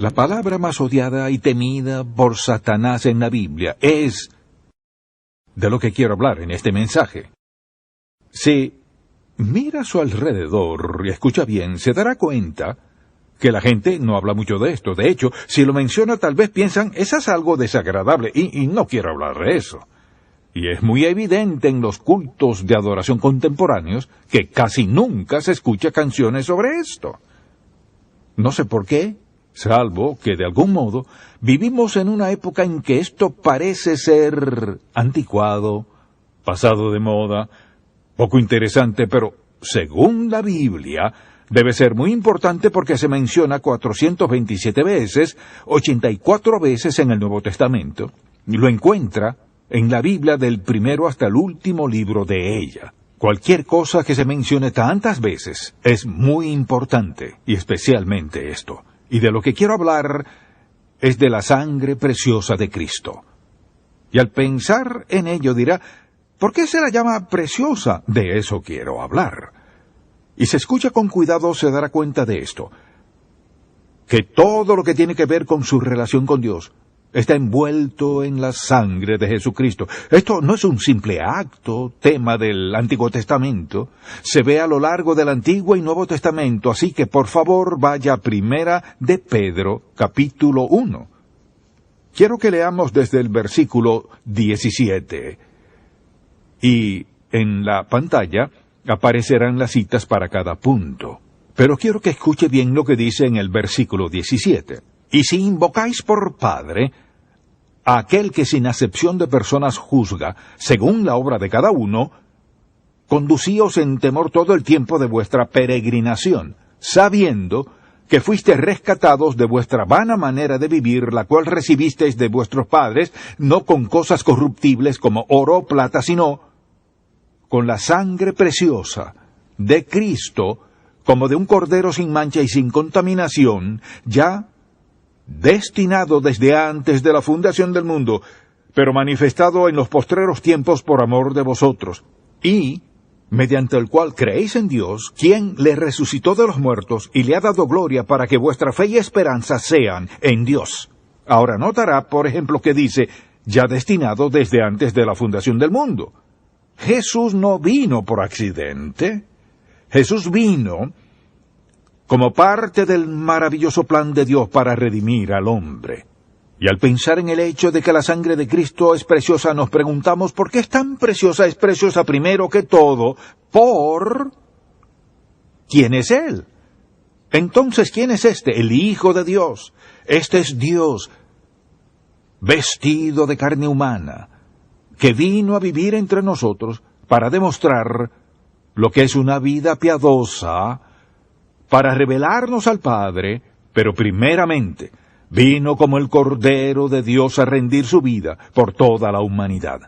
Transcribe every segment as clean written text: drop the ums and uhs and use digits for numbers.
La palabra más odiada y temida por Satanás en la Biblia es de lo que quiero hablar en este mensaje. Si mira a su alrededor y escucha bien, se dará cuenta que la gente no habla mucho de esto. De hecho, si lo menciona, tal vez piensan, eso es algo desagradable, y no quiero hablar de eso. Y es muy evidente en los cultos de adoración contemporáneos que casi nunca se escucha canciones sobre esto. No sé por qué, salvo que de algún modo vivimos en una época en que esto parece ser anticuado, pasado de moda, poco interesante, pero según la Biblia debe ser muy importante porque se menciona 427 veces, 84 veces en el Nuevo Testamento, y lo encuentra en la Biblia del primero hasta el último libro de ella. Cualquier cosa que se mencione tantas veces es muy importante, y especialmente esto. Y de lo que quiero hablar es de la sangre preciosa de Cristo. Y al pensar en ello dirá, ¿por qué se la llama preciosa? De eso quiero hablar. Y si escucha con cuidado se dará cuenta de esto, que todo lo que tiene que ver con su relación con Dios está envuelto en la sangre de Jesucristo. Esto no es un simple acto, tema del Antiguo Testamento. Se ve a lo largo del Antiguo y Nuevo Testamento, así que por favor vaya a Primera de Pedro, capítulo 1. Quiero que leamos desde el versículo 17. Y en la pantalla aparecerán las citas para cada punto. Pero quiero que escuche bien lo que dice en el versículo 17. Y si invocáis por Padre a aquel que sin acepción de personas juzga, según la obra de cada uno, conducíos en temor todo el tiempo de vuestra peregrinación, sabiendo que fuisteis rescatados de vuestra vana manera de vivir, la cual recibisteis de vuestros padres, no con cosas corruptibles como oro o plata, sino con la sangre preciosa de Cristo, como de un cordero sin mancha y sin contaminación, ya destinado desde antes de la fundación del mundo, pero manifestado en los postreros tiempos por amor de vosotros, y mediante el cual creéis en Dios, quien le resucitó de los muertos y le ha dado gloria para que vuestra fe y esperanza sean en Dios. Ahora notará, por ejemplo, que dice, ya destinado desde antes de la fundación del mundo. Jesús no vino por accidente. Jesús vino como parte del maravilloso plan de Dios para redimir al hombre. Y al pensar en el hecho de que la sangre de Cristo es preciosa, nos preguntamos por qué es tan preciosa. Es preciosa primero que todo por ¿quién es Él? Entonces, ¿quién es este? El Hijo de Dios. Este es Dios, vestido de carne humana, que vino a vivir entre nosotros para demostrar lo que es una vida piadosa, para revelarnos al Padre, pero primeramente vino como el Cordero de Dios a rendir su vida por toda la humanidad.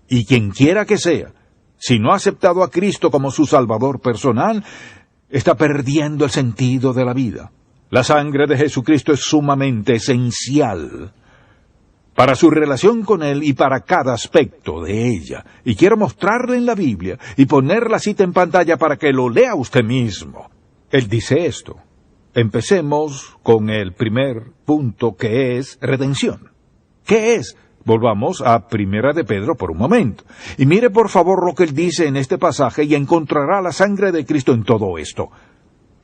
Y quien quiera que sea, si no ha aceptado a Cristo como su Salvador personal, está perdiendo el sentido de la vida. La sangre de Jesucristo es sumamente esencial para su relación con Él y para cada aspecto de ella. Y quiero mostrarle en la Biblia y poner la cita en pantalla para que lo lea usted mismo. Él dice esto. Empecemos con el primer punto, que es redención. ¿Qué es? Volvamos a Primera de Pedro por un momento. Y mire por favor lo que él dice en este pasaje y encontrará la sangre de Cristo en todo esto.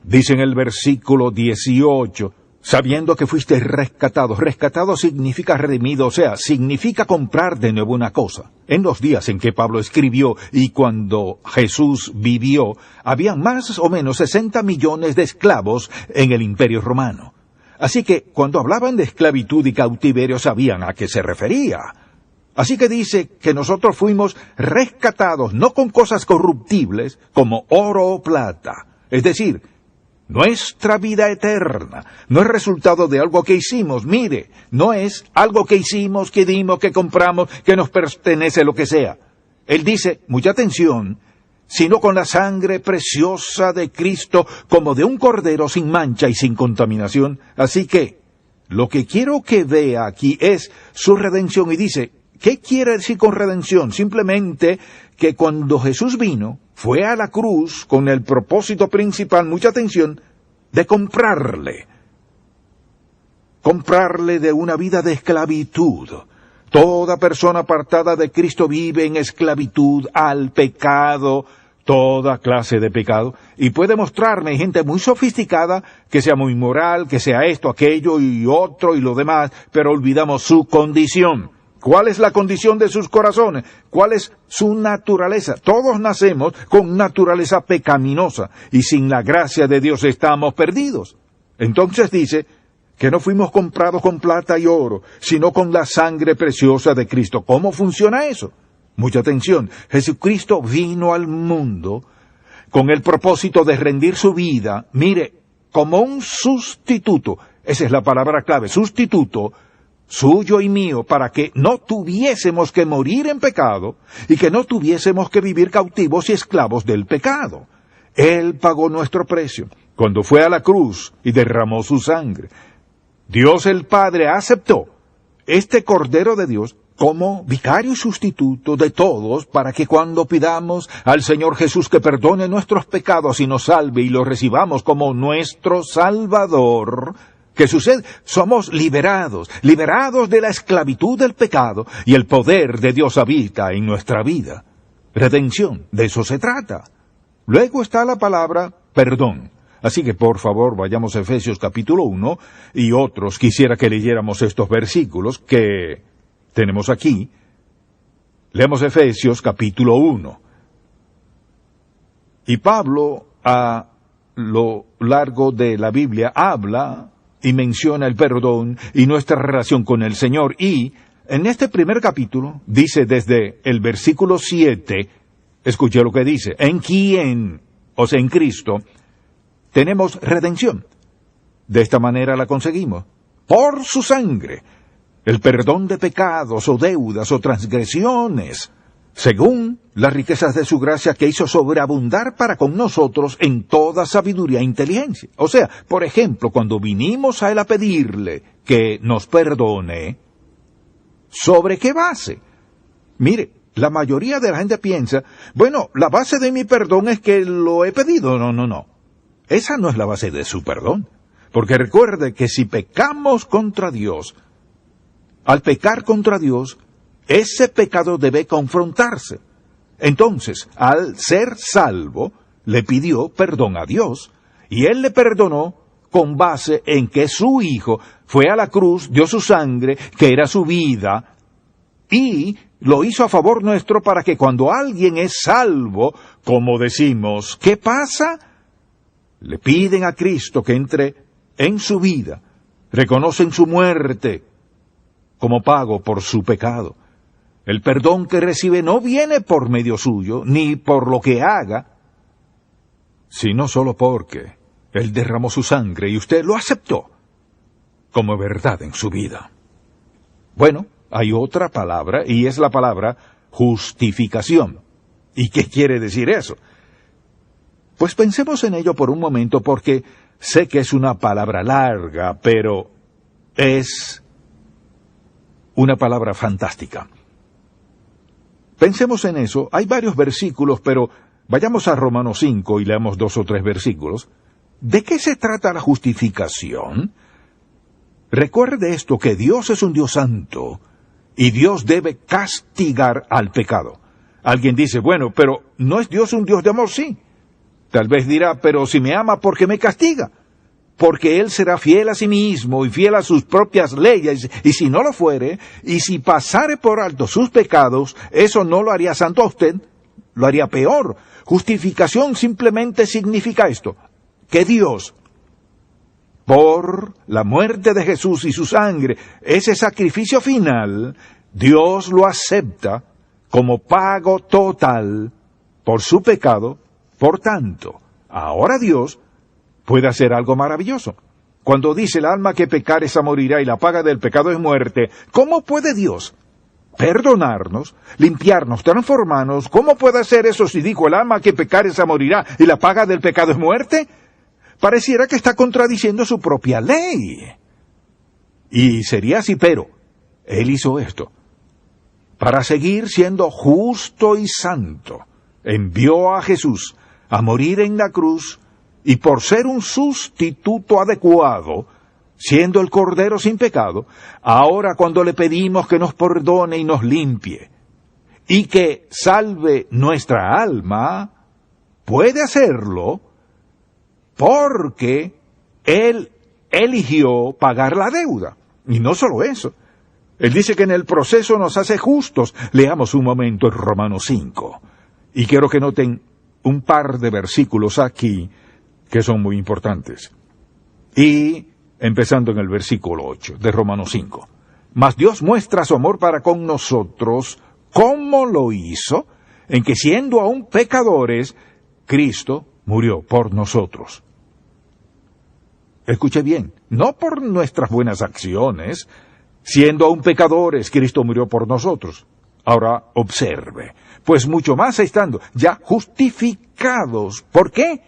Dice en el versículo 18, sabiendo que fuisteis rescatados. Rescatado significa redimido, o sea, significa comprar de nuevo una cosa. En los días en que Pablo escribió y cuando Jesús vivió, había más o menos 60 millones de esclavos en el Imperio Romano. Así que cuando hablaban de esclavitud y cautiverio sabían a qué se refería. Así que dice que nosotros fuimos rescatados no con cosas corruptibles como oro o plata, es decir, nuestra vida eterna no es resultado de algo que hicimos, mire, no es algo que hicimos, que dimos, que compramos, que nos pertenece, lo que sea. Él dice, mucha atención, sino con la sangre preciosa de Cristo, como de un cordero sin mancha y sin contaminación. Así que, lo que quiero que vea aquí es su redención. Y dice, ¿qué quiere decir con redención? Simplemente que cuando Jesús vino, fue a la cruz con el propósito principal, mucha atención, de comprarle. comprarle de una vida de esclavitud. Toda persona apartada de Cristo vive en esclavitud al pecado, toda clase de pecado, y puede mostrarme gente muy sofisticada, que sea muy moral, que sea esto, aquello y otro y lo demás, pero olvidamos su condición. ¿Cuál es la condición de sus corazones? ¿Cuál es su naturaleza? Todos nacemos con naturaleza pecaminosa, y sin la gracia de Dios estamos perdidos. Entonces dice que no fuimos comprados con plata y oro, sino con la sangre preciosa de Cristo. ¿Cómo funciona eso? Mucha atención. Jesucristo vino al mundo con el propósito de rendir su vida, mire, como un sustituto. Esa es la palabra clave, sustituto, suyo y mío, para que no tuviésemos que morir en pecado y que no tuviésemos que vivir cautivos y esclavos del pecado. Él pagó nuestro precio cuando fue a la cruz y derramó su sangre. Dios el Padre aceptó este Cordero de Dios como vicario y sustituto de todos, para que cuando pidamos al Señor Jesús que perdone nuestros pecados y nos salve y lo recibamos como nuestro Salvador, ¿qué sucede? Somos liberados de la esclavitud del pecado, y el poder de Dios habita en nuestra vida. Redención, de eso se trata. Luego está la palabra perdón. Así que por favor vayamos a Efesios capítulo 1, y otros quisiera que leyéramos estos versículos que tenemos aquí. Leemos Efesios capítulo 1. Y Pablo, a lo largo de la Biblia, habla y menciona el perdón y nuestra relación con el Señor. Y en este primer capítulo dice desde el versículo 7, escuche lo que dice: en quien, o sea, en Cristo, tenemos redención. De esta manera la conseguimos, por su sangre, el perdón de pecados o deudas o transgresiones, según las riquezas de su gracia que hizo sobreabundar para con nosotros en toda sabiduría e inteligencia. O sea, por ejemplo, cuando vinimos a Él a pedirle que nos perdone, ¿sobre qué base? Mire, la mayoría de la gente piensa, bueno, la base de mi perdón es que lo he pedido. No. Esa no es la base de su perdón. Porque recuerde que si pecamos contra Dios, al pecar contra Dios, ese pecado debe confrontarse. Entonces, al ser salvo, le pidió perdón a Dios, y Él le perdonó con base en que su Hijo fue a la cruz, dio su sangre, que era su vida, y lo hizo a favor nuestro para que cuando alguien es salvo, como decimos, ¿qué pasa? Le piden a Cristo que entre en su vida, reconocen su muerte como pago por su pecado. El perdón que recibe no viene por medio suyo, ni por lo que haga, sino solo porque Él derramó su sangre y usted lo aceptó como verdad en su vida. Bueno, hay otra palabra, y es la palabra justificación. ¿Y qué quiere decir eso? Pues pensemos en ello por un momento, porque sé que es una palabra larga, pero es una palabra fantástica. Pensemos en eso. Hay varios versículos, pero vayamos a Romanos 5 y leamos 2 o 3 versículos. ¿De qué se trata la justificación? Recuerde esto, que Dios es un Dios santo, y Dios debe castigar al pecado. Alguien dice, bueno, pero ¿no es Dios un Dios de amor? Sí. Tal vez dirá, pero si me ama, ¿por qué me castiga? Porque Él será fiel a sí mismo y fiel a sus propias leyes, y si no lo fuere, y si pasare por alto sus pecados, eso no lo haría santo a usted, lo haría peor. Justificación simplemente significa esto, que Dios, por la muerte de Jesús y su sangre, ese sacrificio final, Dios lo acepta como pago total por su pecado. Por tanto, ahora Dios puede hacer algo maravilloso. Cuando dice el alma que pecar esa morirá y la paga del pecado es muerte, ¿cómo puede Dios perdonarnos, limpiarnos, transformarnos? ¿Cómo puede hacer eso si dijo el alma que pecar esa morirá y la paga del pecado es muerte? Pareciera que está contradiciendo su propia ley. Y sería así, pero Él hizo esto para seguir siendo justo y santo. Envió a Jesús a morir en la cruz, y por ser un sustituto adecuado, siendo el Cordero sin pecado, ahora cuando le pedimos que nos perdone y nos limpie, y que salve nuestra alma, puede hacerlo porque Él eligió pagar la deuda. Y no solo eso. Él dice que en el proceso nos hace justos. Leamos un momento en Romanos 5. Y quiero que noten un par de versículos aquí que son muy importantes. Y empezando en el versículo 8 de Romanos 5. Mas Dios muestra su amor para con nosotros, ¿cómo lo hizo? En que siendo aún pecadores, Cristo murió por nosotros. Escuche bien, no por nuestras buenas acciones, siendo aún pecadores, Cristo murió por nosotros. Ahora observe, pues mucho más estando ya justificados. ¿Por qué?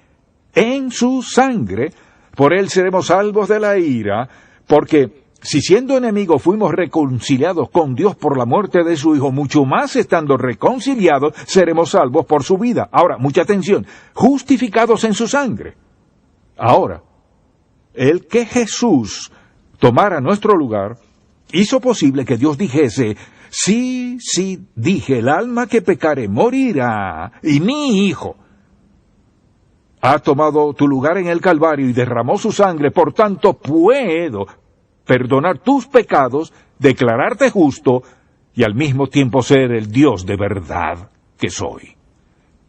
En su sangre, por Él seremos salvos de la ira, porque si siendo enemigos fuimos reconciliados con Dios por la muerte de su Hijo, mucho más estando reconciliados seremos salvos por su vida. Ahora, mucha atención, justificados en su sangre. Ahora, el que Jesús tomara nuestro lugar, hizo posible que Dios dijese, sí, dije, el alma que pecare morirá, y mi Hijo ha tomado tu lugar en el Calvario y derramó su sangre, por tanto puedo perdonar tus pecados, declararte justo, y al mismo tiempo ser el Dios de verdad que soy.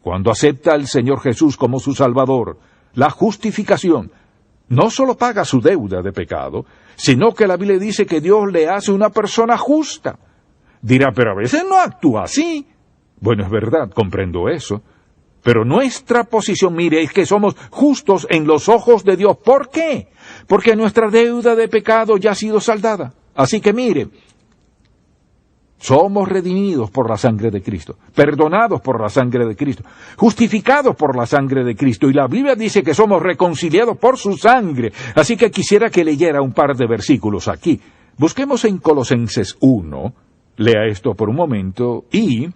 Cuando acepta al Señor Jesús como su Salvador, la justificación no solo paga su deuda de pecado, sino que la Biblia dice que Dios le hace una persona justa. Dirá, pero a veces no actúa así. Bueno, es verdad, comprendo eso. Pero nuestra posición, mire, es que somos justos en los ojos de Dios. ¿Por qué? Porque nuestra deuda de pecado ya ha sido saldada. Así que mire, somos redimidos por la sangre de Cristo, perdonados por la sangre de Cristo, justificados por la sangre de Cristo, y la Biblia dice que somos reconciliados por su sangre. Así que quisiera que leyera un par de versículos aquí. Busquemos en Colosenses 1, lea esto por un momento, y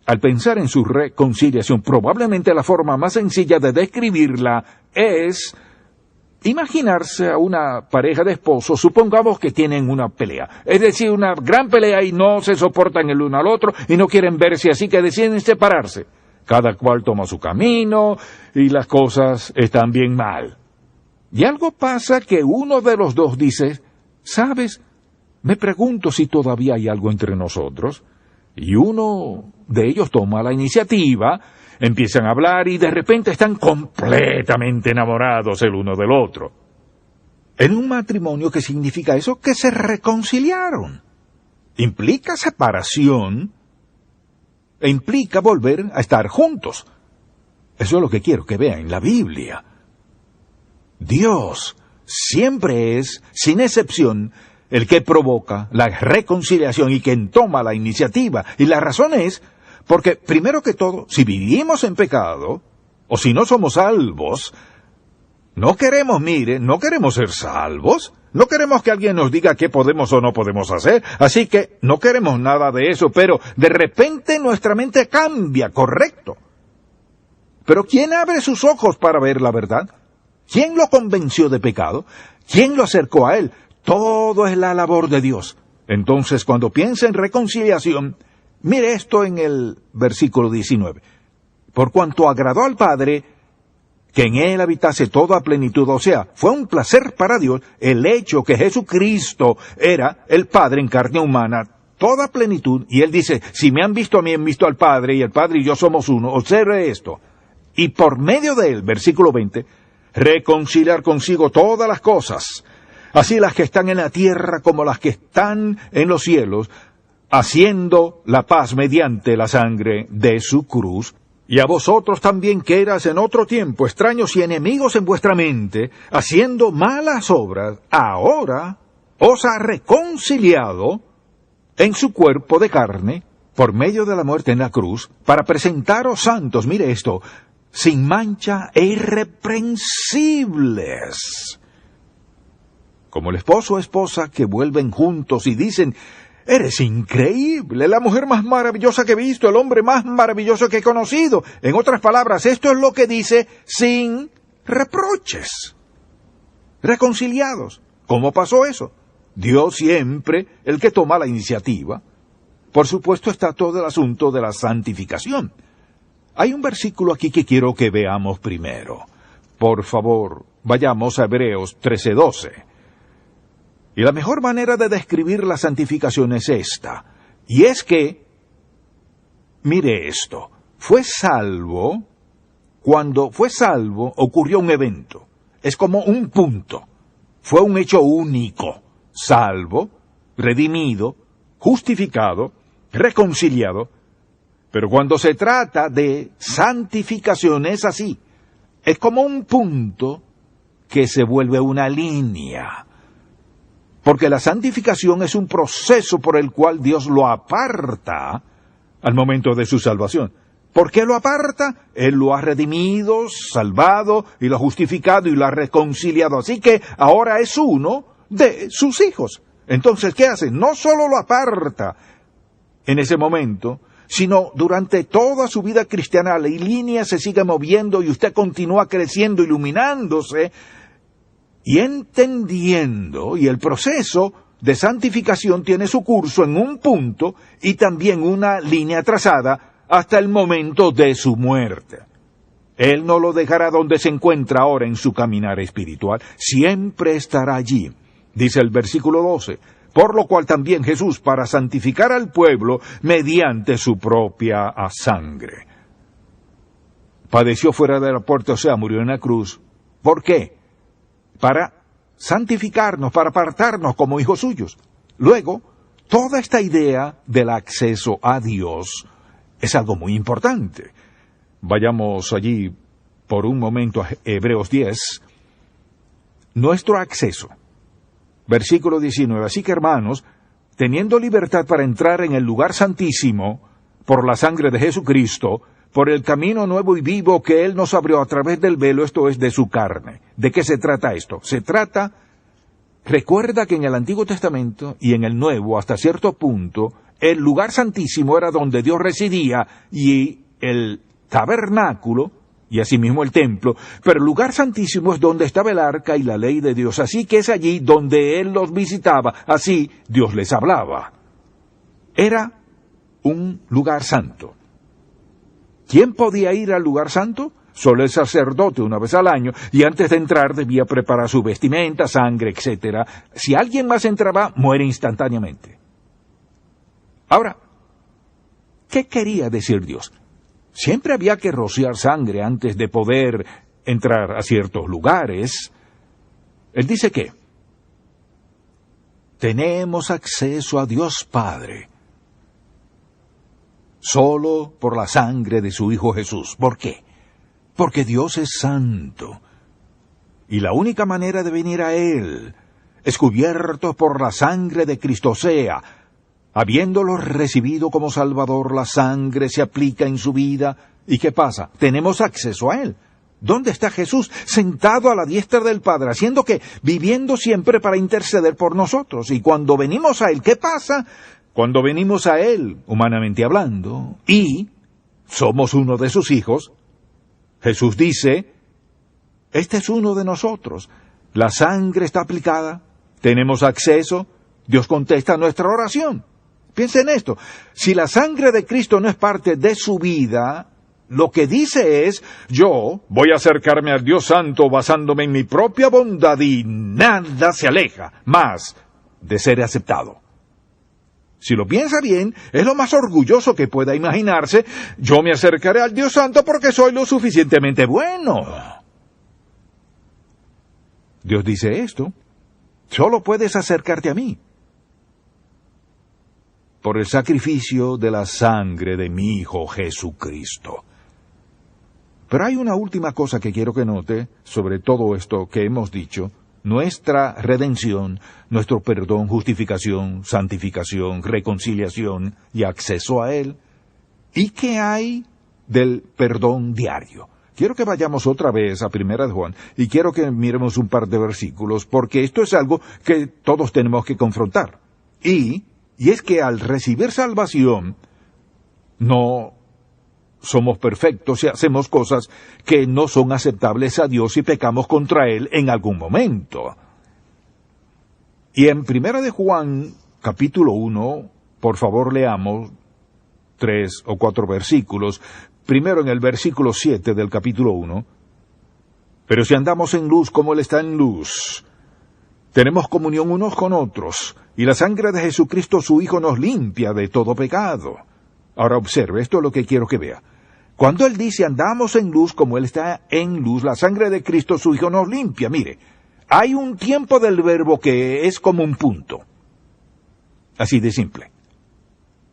al pensar en su reconciliación, probablemente la forma más sencilla de describirla es imaginarse a una pareja de esposos, supongamos que tienen una pelea, es decir, una gran pelea y no se soportan el uno al otro y no quieren verse, así que deciden separarse. Cada cual toma su camino y las cosas están bien mal. Y algo pasa que uno de los dos dice, ¿sabes? Me pregunto si todavía hay algo entre nosotros. Y uno de ellos toma la iniciativa, empiezan a hablar y de repente están completamente enamorados el uno del otro. En un matrimonio, ¿qué significa eso? Que se reconciliaron. Implica separación e implica volver a estar juntos. Eso es lo que quiero que vean en la Biblia. Dios siempre es, sin excepción, el que provoca la reconciliación y quien toma la iniciativa. Y la razón es porque, primero que todo, si vivimos en pecado, o si no somos salvos, no queremos ser salvos. No queremos que alguien nos diga qué podemos o no podemos hacer. Así que no queremos nada de eso, pero de repente nuestra mente cambia, correcto. Pero ¿quién abre sus ojos para ver la verdad? ¿Quién lo convenció de pecado? ¿Quién lo acercó a él? Todo es la labor de Dios. Entonces, cuando piensa en reconciliación, mire esto en el versículo 19. Por cuanto agradó al Padre, que en Él habitase toda plenitud, o sea, fue un placer para Dios el hecho que Jesucristo era el Padre en carne humana, toda plenitud, y Él dice, si me han visto a mí, han visto al Padre, y el Padre y yo somos uno. Observe esto. Y por medio de Él, versículo 20, reconciliar consigo todas las cosas, así las que están en la tierra como las que están en los cielos, haciendo la paz mediante la sangre de su cruz. Y a vosotros también que eras en otro tiempo extraños y enemigos en vuestra mente, haciendo malas obras, ahora os ha reconciliado en su cuerpo de carne, por medio de la muerte en la cruz, para presentaros santos, mire esto, sin mancha e irreprensibles. Como el esposo o esposa que vuelven juntos y dicen, eres increíble, la mujer más maravillosa que he visto, el hombre más maravilloso que he conocido. En otras palabras, esto es lo que dice sin reproches. reconciliados. ¿Cómo pasó eso? Dios siempre el que toma la iniciativa. Por supuesto está todo el asunto de la santificación. Hay un versículo aquí que quiero que veamos primero. Por favor, vayamos a Hebreos 13:12. Y la mejor manera de describir la santificación es esta. Y es que, mire esto, cuando fue salvo, ocurrió un evento. Es como un punto. Fue un hecho único. Salvo, redimido, justificado, reconciliado. Pero cuando se trata de santificación es así. Es como un punto que se vuelve una línea. Porque la santificación es un proceso por el cual Dios lo aparta al momento de su salvación. ¿Por qué lo aparta? Él lo ha redimido, salvado, y lo ha justificado y lo ha reconciliado. Así que ahora es uno de sus hijos. Entonces, ¿qué hace? No solo lo aparta en ese momento, sino durante toda su vida cristiana la línea se sigue moviendo y usted continúa creciendo, iluminándose y entendiendo, y el proceso de santificación tiene su curso en un punto y también una línea trazada hasta el momento de su muerte. Él no lo dejará donde se encuentra ahora en su caminar espiritual, siempre estará allí. Dice el versículo 12, por lo cual también Jesús, para santificar al pueblo mediante su propia sangre, padeció fuera de la puerta, o sea, murió en la cruz. ¿Por qué? Para santificarnos, para apartarnos como hijos suyos. Luego, toda esta idea del acceso a Dios es algo muy importante. Vayamos allí por un momento a Hebreos 10. Nuestro acceso. Versículo 19. Así que, hermanos, teniendo libertad para entrar en el lugar santísimo, por la sangre de Jesucristo, por el camino nuevo y vivo que Él nos abrió a través del velo, esto es, de su carne. ¿De qué se trata esto? Recuerda que en el Antiguo Testamento y en el Nuevo, hasta cierto punto, el lugar santísimo era donde Dios residía y el tabernáculo, y asimismo el templo, pero el lugar santísimo es donde estaba el arca y la ley de Dios, así que es allí donde Él los visitaba, así Dios les hablaba. Era un lugar santo. ¿Quién podía ir al lugar santo? Solo el sacerdote una vez al año, y antes de entrar debía preparar su vestimenta, sangre, etc. Si alguien más entraba, muere instantáneamente. Ahora, ¿qué quería decir Dios? Siempre había que rociar sangre antes de poder entrar a ciertos lugares. Él dice que tenemos acceso a Dios Padre solo por la sangre de su Hijo Jesús. ¿Por qué? Porque Dios es santo. Y la única manera de venir a Él es cubierto por la sangre de Cristo, o sea, habiéndolo recibido como Salvador, la sangre se aplica en su vida. ¿Y qué pasa? Tenemos acceso a Él. ¿Dónde está Jesús? Sentado a la diestra del Padre, haciendo que, viviendo siempre para interceder por nosotros. Y cuando venimos a Él, ¿qué pasa? Cuando venimos a Él, humanamente hablando, y somos uno de sus hijos, Jesús dice, este es uno de nosotros. La sangre está aplicada, tenemos acceso, Dios contesta nuestra oración. Piensen en esto, si la sangre de Cristo no es parte de su vida, lo que dice es, yo voy a acercarme al Dios Santo basándome en mi propia bondad y nada se aleja más de ser aceptado. Si lo piensa bien, es lo más orgulloso que pueda imaginarse, yo me acercaré al Dios Santo porque soy lo suficientemente bueno. Dios dice esto, solo puedes acercarte a mí por el sacrificio de la sangre de mi Hijo Jesucristo. Pero hay una última cosa que quiero que note sobre todo esto que hemos dicho: nuestra redención, nuestro perdón, justificación, santificación, reconciliación y acceso a Él. ¿Y qué hay del perdón diario? Quiero que vayamos otra vez a 1 Juan y quiero que miremos un par de versículos, porque esto es algo que todos tenemos que confrontar. Y es que al recibir salvación, no somos perfectos y hacemos cosas que no son aceptables a Dios y pecamos contra Él en algún momento. Y en 1 de Juan, capítulo 1, por favor leamos 3 o 4 versículos. Primero en el versículo 7 del capítulo 1. Pero si andamos en luz como Él está en luz, tenemos comunión unos con otros, y la sangre de Jesucristo su Hijo nos limpia de todo pecado. Ahora observe, esto es lo que quiero que vea. Cuando Él dice andamos en luz como Él está en luz, la sangre de Cristo su Hijo nos limpia. Mire, hay un tiempo del verbo que es como un punto. Así de simple.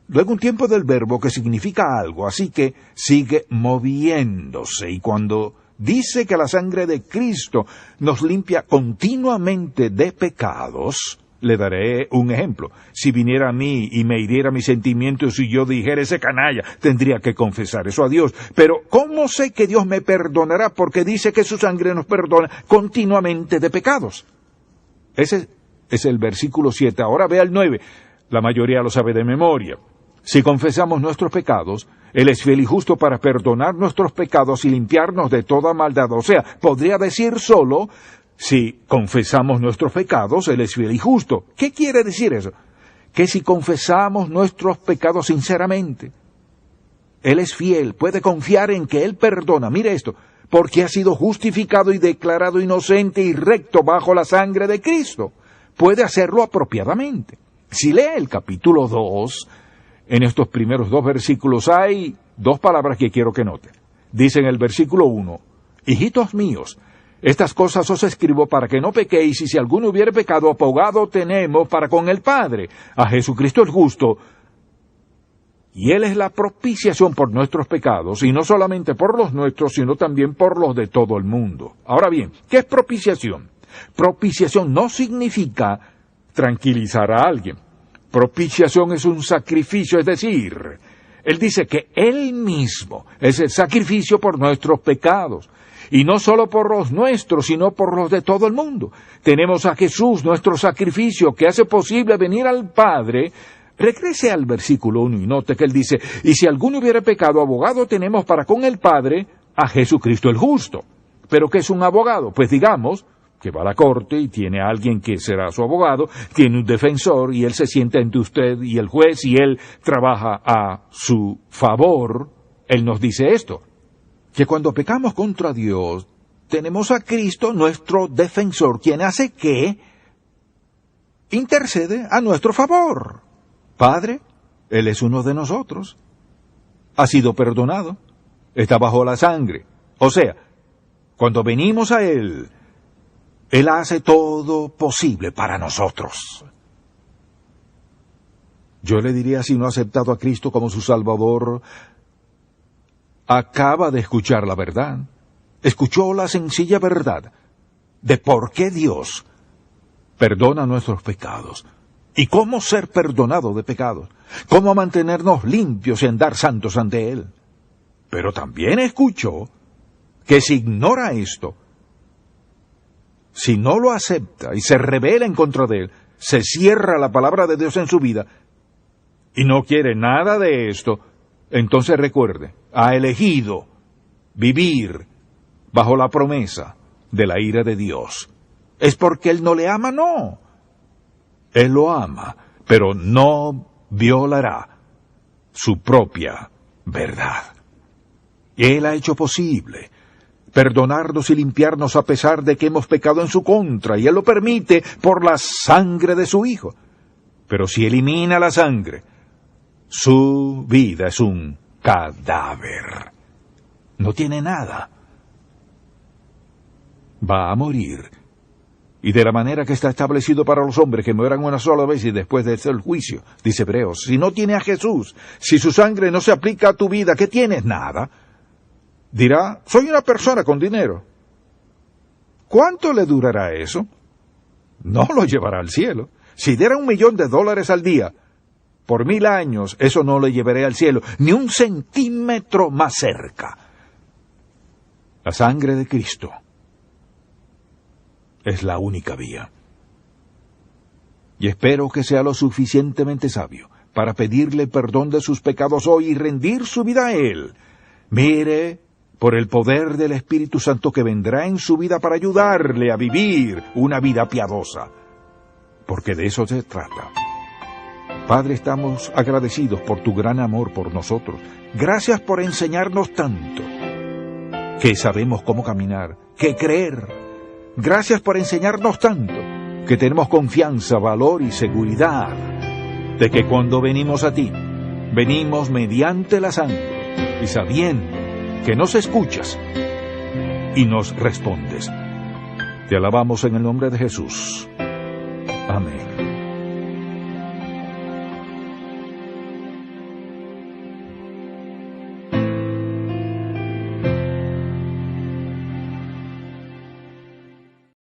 Luego un tiempo del verbo que significa algo, así que sigue moviéndose. Y cuando dice que la sangre de Cristo nos limpia continuamente de pecados, le daré un ejemplo. Si viniera a mí y me hiriera mis sentimientos y yo dijera ese canalla, tendría que confesar eso a Dios. Pero ¿cómo sé que Dios me perdonará? Porque dice que su sangre nos perdona continuamente de pecados. Ese es el versículo 7. Ahora vea el 9. La mayoría lo sabe de memoria. Si confesamos nuestros pecados, Él es fiel y justo para perdonar nuestros pecados y limpiarnos de toda maldad. O sea, podría decir solo, si confesamos nuestros pecados, Él es fiel y justo. ¿Qué quiere decir eso? Que si confesamos nuestros pecados sinceramente, Él es fiel, puede confiar en que Él perdona. Mire esto, porque ha sido justificado y declarado inocente y recto bajo la sangre de Cristo. Puede hacerlo apropiadamente. Si lee el capítulo 2, en estos primeros 2 versículos hay 2 palabras que quiero que note. Dice en el versículo 1, hijitos míos, estas cosas os escribo para que no pequéis, y si alguno hubiere pecado, abogado tenemos para con el Padre, a Jesucristo el justo, y Él es la propiciación por nuestros pecados, y no solamente por los nuestros, sino también por los de todo el mundo. Ahora bien, ¿qué es propiciación? Propiciación no significa tranquilizar a alguien. Propiciación es un sacrificio, es decir, Él dice que Él mismo es el sacrificio por nuestros pecados. Y no solo por los nuestros, sino por los de todo el mundo. Tenemos a Jesús, nuestro sacrificio, que hace posible venir al Padre. Regrese al versículo 1 y note que Él dice, y si alguno hubiere pecado, abogado tenemos para con el Padre, a Jesucristo el justo. ¿Pero qué es un abogado? Pues digamos que va a la corte y tiene a alguien que será su abogado, tiene un defensor y él se sienta entre usted y el juez y él trabaja a su favor. Él nos dice esto, que cuando pecamos contra Dios, tenemos a Cristo, nuestro defensor, quien hace que intercede a nuestro favor. Padre, Él es uno de nosotros, ha sido perdonado, está bajo la sangre. O sea, cuando venimos a Él hace todo posible para nosotros. Yo le diría, si no ha aceptado a Cristo como su Salvador, acaba de escuchar la verdad. Escuchó la sencilla verdad de por qué Dios perdona nuestros pecados y cómo ser perdonado de pecados, cómo mantenernos limpios y andar santos ante Él. Pero también escuchó que si ignora esto, si no lo acepta y se rebela en contra de Él, se cierra la palabra de Dios en su vida y no quiere nada de esto, entonces recuerde, ha elegido vivir bajo la promesa de la ira de Dios. ¿Es porque Él no le ama? No. Él lo ama, pero no violará su propia verdad. Él ha hecho posible perdonarnos y limpiarnos a pesar de que hemos pecado en su contra, y Él lo permite por la sangre de su Hijo. Pero si elimina la sangre, su vida es un cadáver. No tiene nada. Va a morir. Y de la manera que está establecido para los hombres, que mueran una sola vez y después de el juicio, dice Hebreos. Si no tiene a Jesús, si su sangre no se aplica a tu vida, ¿qué tienes? Nada. Dirá, soy una persona con dinero. ¿Cuánto le durará eso? No lo llevará al cielo. Si diera $1,000,000 al día, por 1000 años, eso no le llevaré al cielo, ni un centímetro más cerca. La sangre de Cristo es la única vía. Y espero que sea lo suficientemente sabio para pedirle perdón de sus pecados hoy y rendir su vida a Él, Mire por el poder del Espíritu Santo que vendrá en su vida para ayudarle a vivir una vida piadosa, porque de eso se trata. Padre, estamos agradecidos por tu gran amor por nosotros. Gracias por enseñarnos tanto, que sabemos cómo caminar, qué creer. Gracias por enseñarnos tanto, que tenemos confianza, valor y seguridad de que cuando venimos a ti, venimos mediante la sangre y sabiendo que nos escuchas y nos respondes. Te alabamos en el nombre de Jesús. Amén.